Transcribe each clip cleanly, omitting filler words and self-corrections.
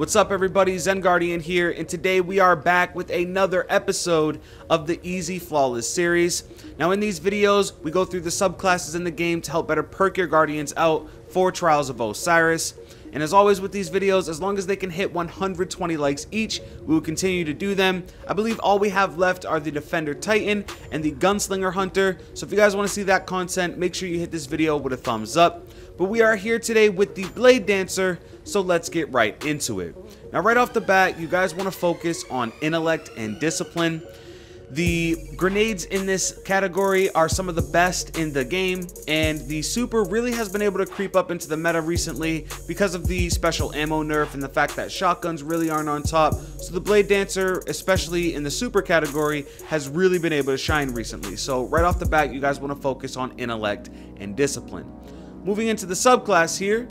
What's up everybody, Zen Guardian here, and today we are back with another episode of the Easy Flawless series. Now in these videos, we go through the subclasses in the game to help better perk your Guardians out for Trials of Osiris. And as always with these videos, as long as they can hit 120 likes each, we will continue to do them. I believe all we have left are the Defender Titan and the Gunslinger Hunter. So if you guys want to see that content, make sure you hit this video with a thumbs up. But we are here today with the Bladedancer, so let's get right into it. Now right off the bat, you guys want to focus on intellect and discipline. The grenades in this category are some of the best in the game, and the super really has been able to creep up into the meta recently because of the special ammo nerf and the fact that shotguns really aren't on top. So the Bladedancer, especially in the super category, has really been able to shine recently. So right off the bat, you guys want to focus on intellect and discipline. Moving into the subclass here,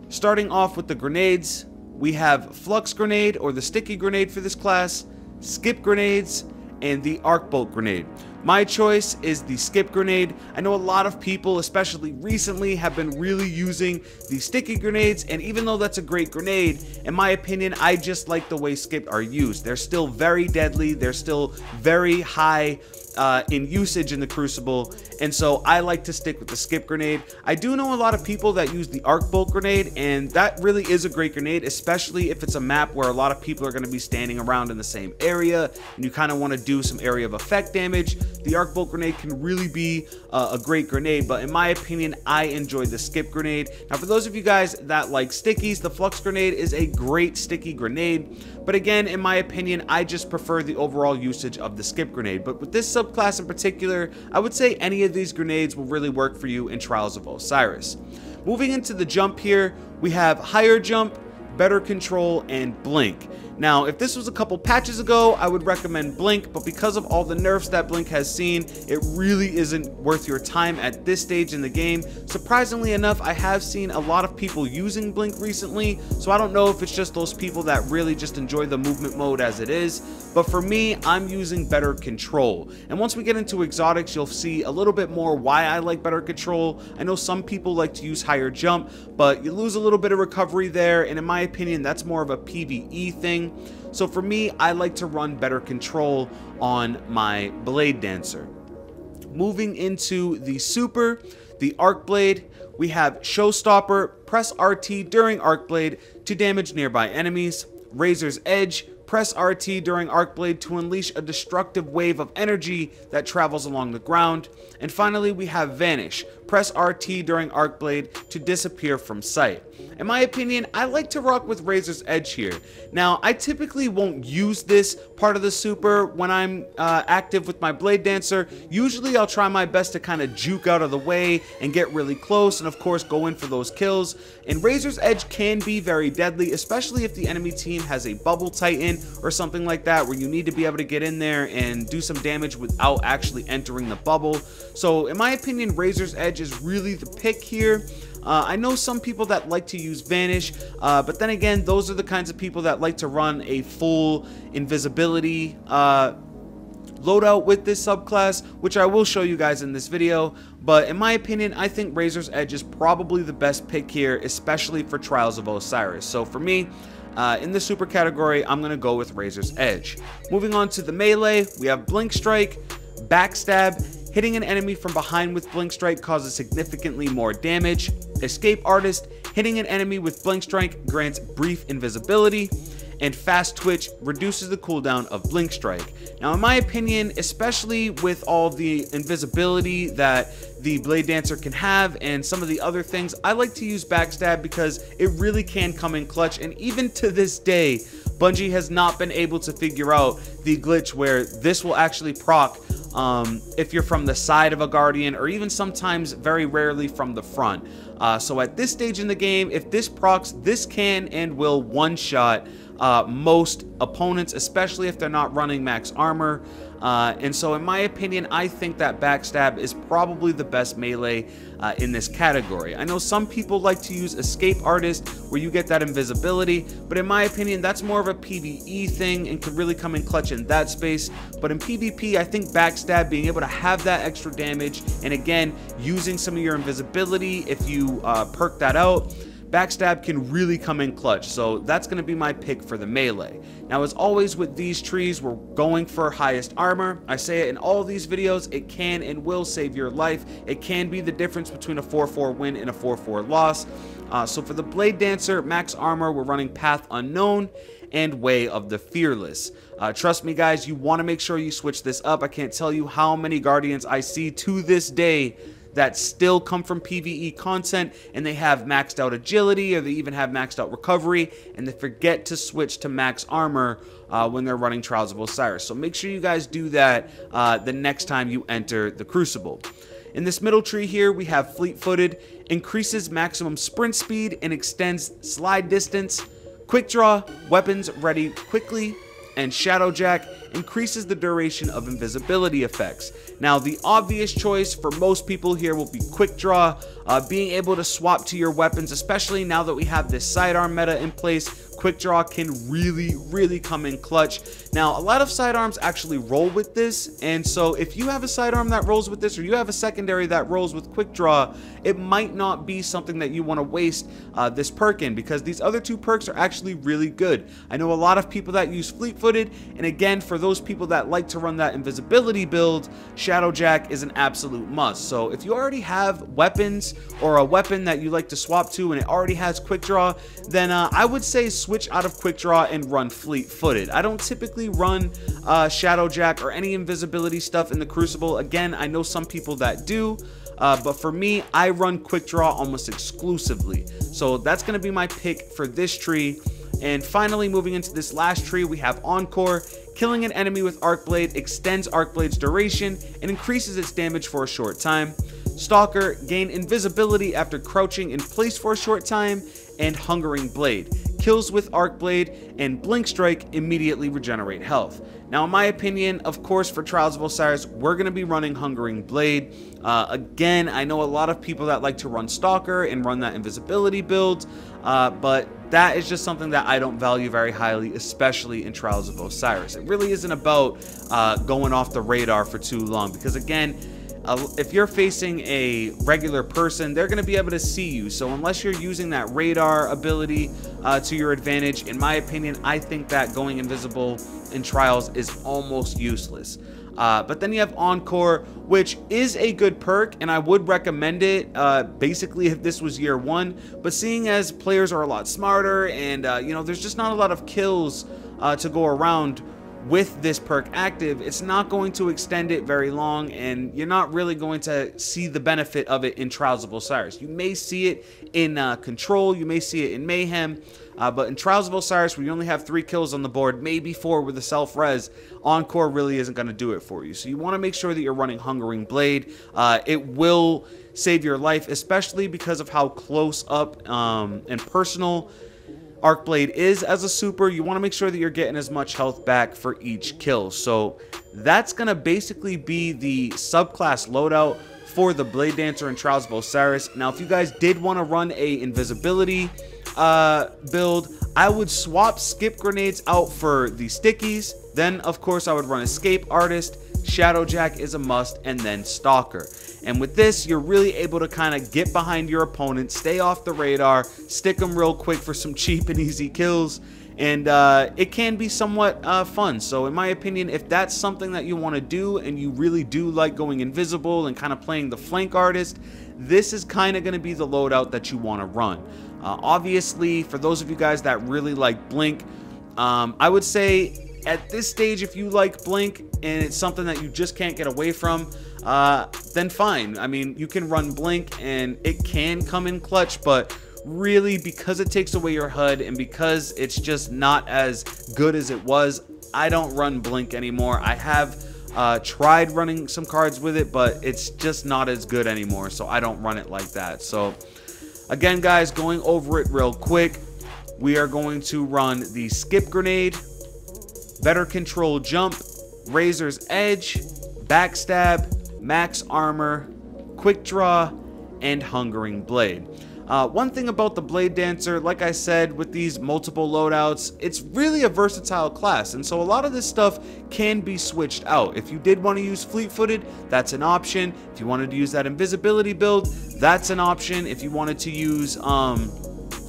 starting off with the grenades, we have Flux Grenade, or the Sticky Grenade for this class, Skip Grenades, and the Arc Bolt Grenade. My choice is the Skip Grenade. I know a lot of people, especially recently, have been really using the Sticky Grenades, and even though that's a great grenade, in my opinion, I just like the way Skip are used. They're still very deadly, they're still very high in usage in the Crucible, and so I like to stick with the Skip Grenade. I do know a lot of people that use the Arc Bolt Grenade, and that really is a great grenade, especially if it's a map where a lot of people are going to be standing around in the same area and you kind of want to do some area of effect damage. The Arc Bolt Grenade can really be a great grenade, but in my opinion, I enjoy the Skip Grenade. Now for those of you guys that like stickies, the Flux Grenade is a great sticky grenade, but again, in my opinion, I just prefer the overall usage of the Skip Grenade. But with this subclass in particular, I would say any of these grenades will really work for you in Trials of Osiris. Moving into the jump here, we have Higher Jump, Better Control, and Blink. Now, if this was a couple patches ago, I would recommend Blink, but because of all the nerfs that Blink has seen, it really isn't worth your time at this stage in the game. Surprisingly enough, I have seen a lot of people using Blink recently, so I don't know if it's just those people that really just enjoy the movement mode as it is, but for me, I'm using Better Control. And once we get into exotics, you'll see a little bit more why I like Better Control. I know some people like to use Higher Jump, but you lose a little bit of recovery there, and in my opinion, that's more of a PvE thing. So for me, I like to run Better Control on my Bladedancer. Moving into the super, the Arc Blade, we have Showstopper, press RT during Arc Blade to damage nearby enemies. Razor's Edge, press RT during Arc Blade to unleash a destructive wave of energy that travels along the ground. And finally, we have Vanish, press RT during Arc Blade to disappear from sight. In my opinion, I like to rock with Razor's Edge here. Now, I typically won't use this part of the super when I'm active with my Bladedancer. Usually, I'll try my best to kind of juke out of the way and get really close, and of course, go in for those kills. And Razor's Edge can be very deadly, especially if the enemy team has a Bubble Titan or something like that, where you need to be able to get in there and do some damage without actually entering the bubble. So in my opinion, Razor's Edge is really the pick here. I know some people that like to use Vanish, but then again, those are the kinds of people that like to run a full invisibility loadout with this subclass, which I will show you guys in this video. But in my opinion, I think Razor's Edge is probably the best pick here, especially for Trials of Osiris. So for me, in the super category, I'm going to go with Razor's Edge. Moving on to the melee, we have Blink Strike, Backstab. Hitting an enemy from behind with Blink Strike causes significantly more damage. Escape Artist, hitting an enemy with Blink Strike grants brief invisibility. And Fast Twitch reduces the cooldown of Blink Strike. Now in my opinion, especially with all the invisibility that the Bladedancer can have and some of the other things, I like to use Backstab because it really can come in clutch. And even to this day, Bungie has not been able to figure out the glitch where this will actually proc if you're from the side of a Guardian, or even sometimes very rarely from the front. So at this stage in the game, if this procs, this can and will one-shot most opponents, especially if they're not running max armor. And so in my opinion, I think that Backstab is probably the best melee in this category. I know some people like to use Escape Artist where you get that invisibility, but in my opinion, that's more of a PvE thing and could really come in clutch in that space. But in PvP, I think Backstab, being able to have that extra damage, and again, using some of your invisibility if you perk that out, backstab can really come in clutch, so that's going to be my pick for the melee. Now, as always with these trees, we're going for highest armor. I say it in all of these videos, it can and will save your life. It can be the difference between a 4-4 win and a 4-4 loss. So for the Blade Dancer, max armor, we're running Path Unknown and Way of the Fearless. Trust me guys, you want to make sure you switch this up. I can't tell you how many Guardians I see to this day that still come from PvE content and they have maxed out agility, or they even have maxed out recovery, and they forget to switch to max armor when they're running Trials of Osiris. So make sure you guys do that the next time you enter the Crucible. In this middle tree here, we have Fleet-Footed, increases maximum sprint speed and extends slide distance. Quick Draw, weapons ready quickly, and Shadowjack increases the duration of invisibility effects. Now, the obvious choice for most people here will be Quick Draw. Being able to swap to your weapons, especially now that we have this sidearm meta in place, Quick Draw can really come in clutch. Now, a lot of sidearms actually roll with this, and so if you have a sidearm that rolls with this, or you have a secondary that rolls with Quick Draw, it might not be something that you want to waste this perk in, because these other two perks are actually really good. I know a lot of people that use Fleet-Footed, and again, for those people that like to run that invisibility build, Shadowjack is an absolute must. So if you already have weapons or a weapon that you like to swap to and it already has Quick Draw, then I would say switch out of Quick Draw and run Fleet-Footed. I don't typically run Shadowjack or any invisibility stuff in the Crucible. Again, I know some people that do, but for me, I run Quick Draw almost exclusively. So that's going to be my pick for this tree. And finally, moving into this last tree, we have Encore. Killing an enemy with Arc Blade extends Arc Blade's duration and increases its damage for a short time. Stalker, gain invisibility after crouching in place for a short time. And Hungering Blade, kills with Arc Blade and Blink Strike immediately regenerate health. Now, in my opinion, of course, for Trials of Osiris, we're going to be running Hungering Blade. Again, I know a lot of people that like to run Stalker and run that invisibility build, but that is just something that I don't value very highly, especially in Trials of Osiris. It really isn't about going off the radar for too long, because again, if you're facing a regular person, they're going to be able to see you. So unless you're using that radar ability to your advantage, in my opinion, I think that going invisible in Trials is almost useless. But then you have Encore, which is a good perk, and I would recommend it basically if this was year one. But seeing as players are a lot smarter and, you know, there's just not a lot of kills to go around with this perk active, it's not going to extend it very long, and you're not really going to see the benefit of it in Trials of Osiris. You may see it in Control, you may see it in Mayhem, but in Trials of Osiris, where you only have 3 kills on the board, maybe 4 with a self-res, Encore really isn't going to do it for you. So you want to make sure that you're running Hungering Blade. It will save your life, especially because of how close up and personal Arc Blade is as a super. You want to make sure that you're getting as much health back for each kill. So that's going to basically be the subclass loadout for the Blade Dancer and Trials of Osiris. Now, if you guys did want to run a invisibility build, I would swap skip grenades out for the stickies. Then, of course, I would run Escape Artist. Shadowjack is a must, and then Stalker. And with this, you're really able to kind of get behind your opponent, stay off the radar, stick them real quick for some cheap and easy kills, and it can be somewhat fun. So in my opinion, if that's something that you want to do and you really do like going invisible and kind of playing the flank artist, this is kind of going to be the loadout that you want to run. Obviously, for those of you guys that really like Blink, I would say at this stage, if you like Blink and it's something that you just can't get away from, then fine. I mean, you can run Blink and it can come in clutch, but really, because it takes away your HUD and because it's just not as good as it was, I don't run Blink anymore. I have tried running some cards with it, but it's just not as good anymore, so I don't run it like that. So again, guys, going over it real quick, we are going to run the Skip Grenade, Better Control Jump, Razor's Edge, Backstab, Max Armor, Quick Draw, and Hungering Blade. One thing about the Blade Dancer, like I said, with these multiple loadouts, it's really a versatile class, and so a lot of this stuff can be switched out. If you did want to use Fleet-Footed, that's an option. If you wanted to use that invisibility build, that's an option. If you wanted to use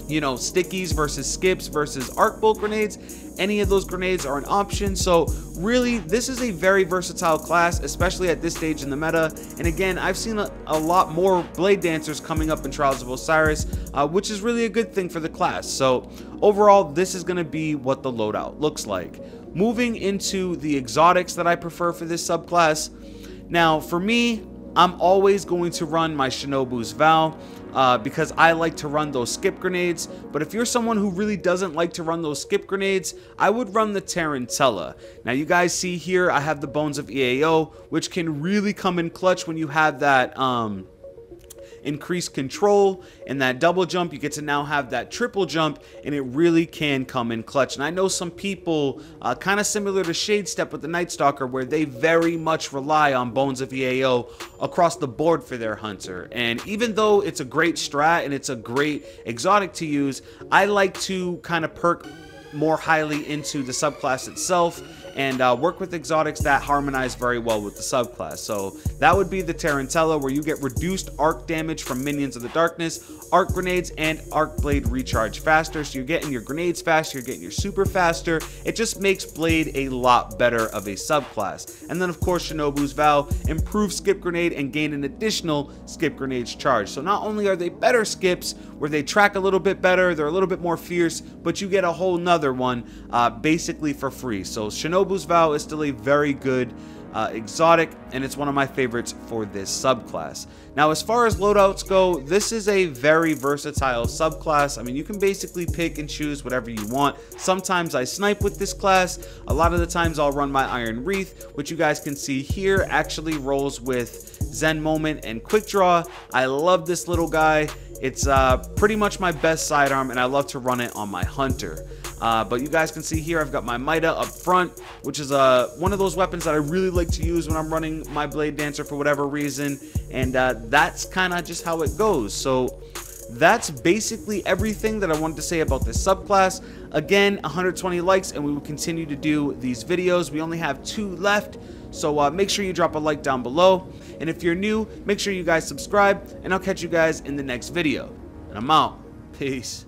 you know, stickies versus skips versus arc bolt grenades. Any of those grenades are an option. So really, this is a very versatile class, especially at this stage in the meta. And again, I've seen a lot more Blade Dancers coming up in Trials of Osiris, which is really a good thing for the class. So overall, this is going to be what the loadout looks like. Moving into the exotics that I prefer for this subclass. Now, for me, I'm always going to run my Shinobu's Vow, because I like to run those skip grenades. But if you're someone who really doesn't like to run those skip grenades, I would run the Tarantella. Now you guys see here I have the Bones of EAO, which can really come in clutch when you have that increased control and that double jump. You get to now have that triple jump, and it really can come in clutch. And I know some people, kind of similar to Shade Step with the Night Stalker, where they very much rely on Bones of EAO across the board for their hunter. And even though it's a great strat and it's a great exotic to use, I like to kind of perk more highly into the subclass itself and work with exotics that harmonize very well with the subclass. So that would be the Tarantella, where you get reduced arc damage from minions of the darkness, arc grenades, and arc blade recharge faster. So you're getting your grenades faster, you're getting your super faster. It just makes Blade a lot better of a subclass. And then of course Shinobu's Vow improves skip grenade and gain an additional skip grenades charge. So not only are they better skips, where they track a little bit better, they're a little bit more fierce, but you get a whole nother one basically for free. So Shinobu's Vow is still a very good exotic, and it's one of my favorites for this subclass. Now, as far as loadouts go, this is a very versatile subclass. I mean, you can basically pick and choose whatever you want. Sometimes I snipe with this class. A lot of the times I'll run my Iron Wreath, which you guys can see here actually rolls with Zen Moment and Quick Draw. I love this little guy. It's pretty much my best sidearm, and I love to run it on my hunter. But you guys can see here I've got my Mida up front, which is one of those weapons that I really like to use when I'm running my Blade Dancer for whatever reason, and that's kind of just how it goes. So that's basically everything that I wanted to say about this subclass. Again, 120 likes and we will continue to do these videos. We only have 2 left, so make sure you drop a like down below. And if you're new, make sure you guys subscribe, and I'll catch you guys in the next video. And I'm out. Peace.